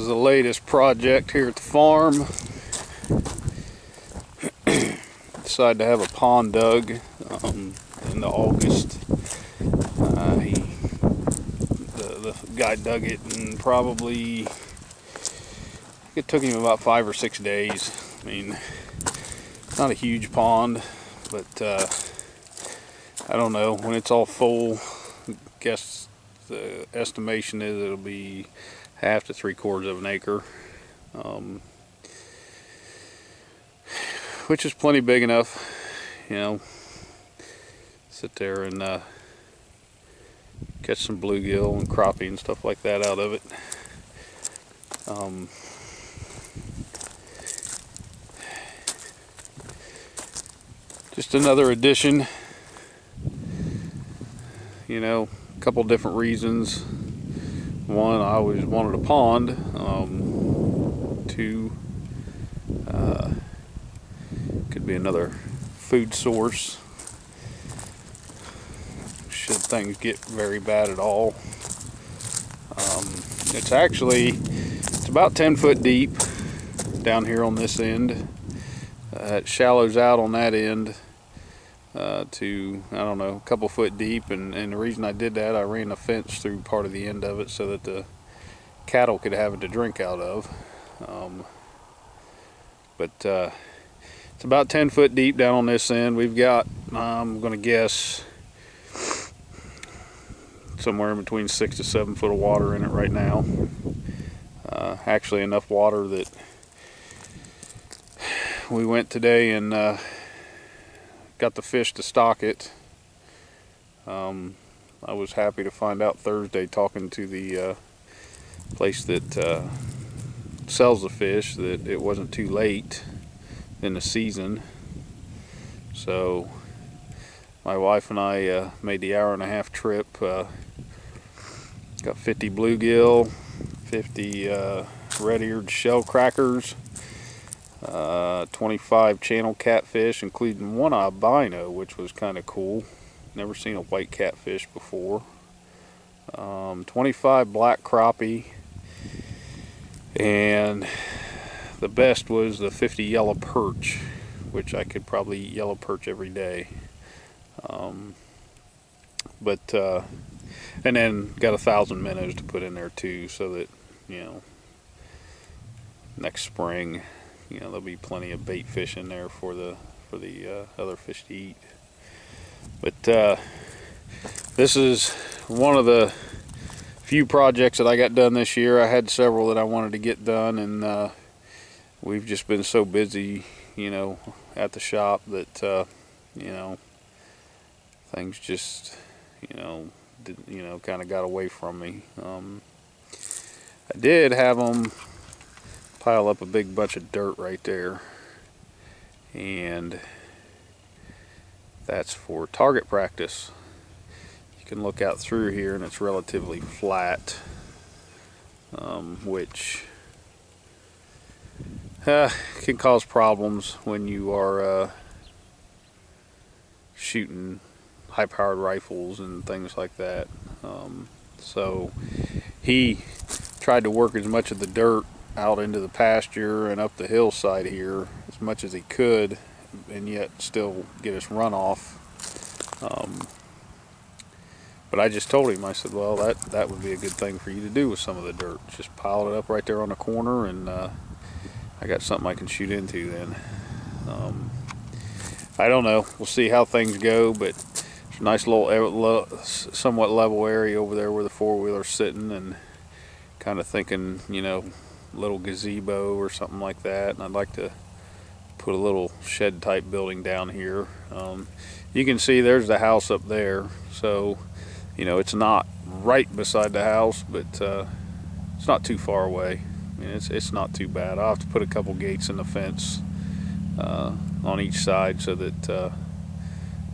is the latest project here at the farm. Decided to have a pond dug in the August. The guy dug it and probably, it took him about 5 or 6 days. I mean, not a huge pond, but I don't know, when it's all full, I guess the estimation is it'll be 1/2 to 3/4 of an acre, which is plenty big enough, you know, sit there and catch some bluegill and crappie and stuff like that out of it. Just another addition, you know, a couple different reasons. One, I always wanted a pond. Two, could be another food source should things get very bad at all. It's about 10 foot deep down here on this end. It shallows out on that end to, I don't know, a couple foot deep, and the reason I did that, I ran a fence through part of the end of it so that the cattle could have it to drink out of. It's about 10 foot deep down on this end. We've got, I'm gonna guess, somewhere in between 6 to 7 foot of water in it right now. Actually enough water that we went today and got the fish to stock it. I was happy to find out Thursday, talking to the place that sells the fish, that it wasn't too late in the season. So my wife and I made the 1.5-hour trip. Got 50 bluegill, 50 red-eared shell crackers, 25 channel catfish, including one albino, which was kind of cool. Never seen a white catfish before. 25 black crappie, and the best was the 50 yellow perch, which I could probably eat yellow perch every day. And then got 1,000 minnows to put in there too, so that, you know, next spring, you know, there'll be plenty of bait fish in there for the other fish to eat. But this is one of the few projects that I got done this year. I had several that I wanted to get done, and we've just been so busy, you know, at the shop that you know, things just, you know, kind of got away from me. I did have them pile up a big bunch of dirt right there, and that's for target practice. You can look out through here and it's relatively flat, which can cause problems when you are shooting high-powered rifles and things like that. So he tried to work as much of the dirt out into the pasture and up the hillside here as much as he could, and yet still get us runoff. But I just told him, I said, well, that would be a good thing for you to do with some of the dirt. Just pile it up right there on the corner, and I got something I can shoot into then. I don't know, we'll see how things go, but it's a nice little somewhat level area over there where the four-wheeler's sitting, and kind of thinking, you know, little gazebo or something like that. And I'd like to put a little shed type building down here. You can see there's the house up there, so you know, it's not right beside the house, but it's not too far away. I mean, it's not too bad. I'll have to put a couple gates in the fence on each side so that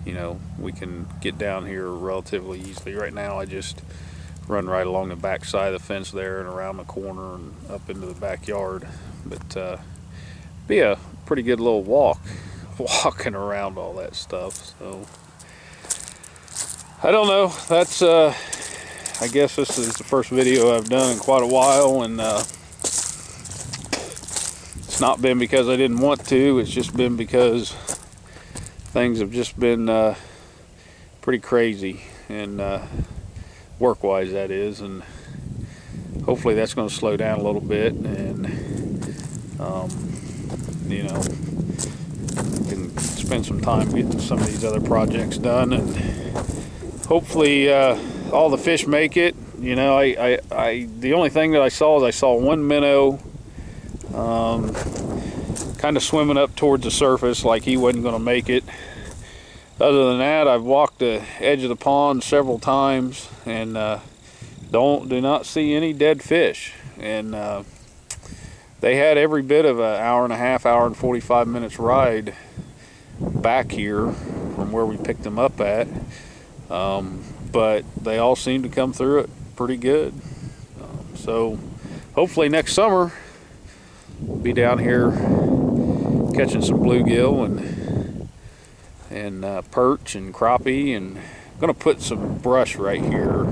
you know, we can get down here relatively easily. Right now I just run right along the back side of the fence there and around the corner and up into the backyard. But be a pretty good little walking around all that stuff. So I don't know, that's I guess this is the first video I've done in quite a while, and It's not been because I didn't want to, it's just been because things have just been pretty crazy, and work-wise that is, and hopefully that's going to slow down a little bit, and you know, can spend some time getting some of these other projects done, and hopefully all the fish make it. You know, the only thing that I saw is I saw one minnow kind of swimming up towards the surface like he wasn't going to make it. Other than that, I've walked the edge of the pond several times and do not see any dead fish. And they had every bit of an hour and a half, hour and 45 minutes ride back here from where we picked them up at. But they all seem to come through it pretty good. So hopefully next summer we'll be down here catching some bluegill and perch and crappie, and I'm gonna put some brush right here,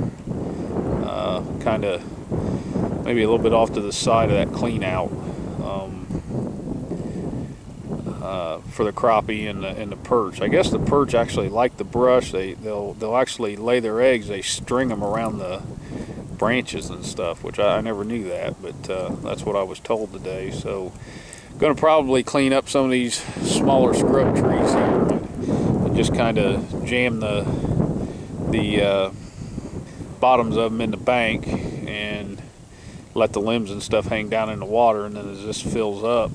kind of maybe a little bit off to the side of that clean out, for the crappie and the perch. I guess the perch actually like the brush. They'll actually lay their eggs. They string them around the branches and stuff, which I never knew that, but that's what I was told today. So I'm going to probably clean up some of these smaller scrub trees here and just kind of jam the bottoms of them in the bank and let the limbs and stuff hang down in the water, and then as this fills up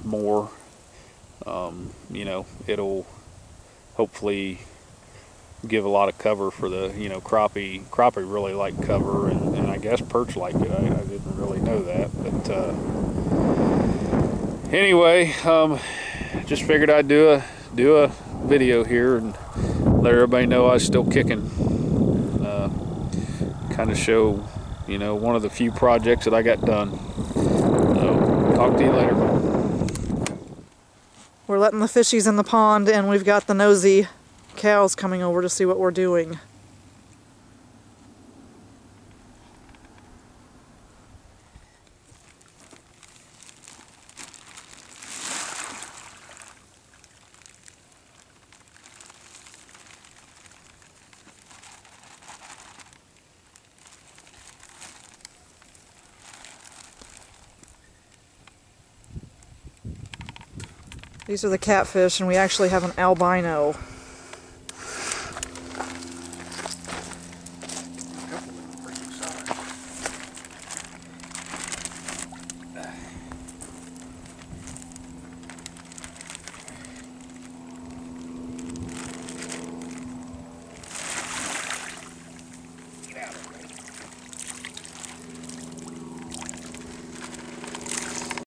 more, you know, it'll hopefully give a lot of cover for the, you know, crappie really like cover, and I guess perch like it. I didn't really know that, but anyway, just figured I'd do a video here and let everybody know I was still kicking, kind of show, you know, one of the few projects that I got done. So talk to you later. We're letting the fishies in the pond, and we've got the nosy cows coming over to see what we're doing. These are the catfish, and we actually have an albino.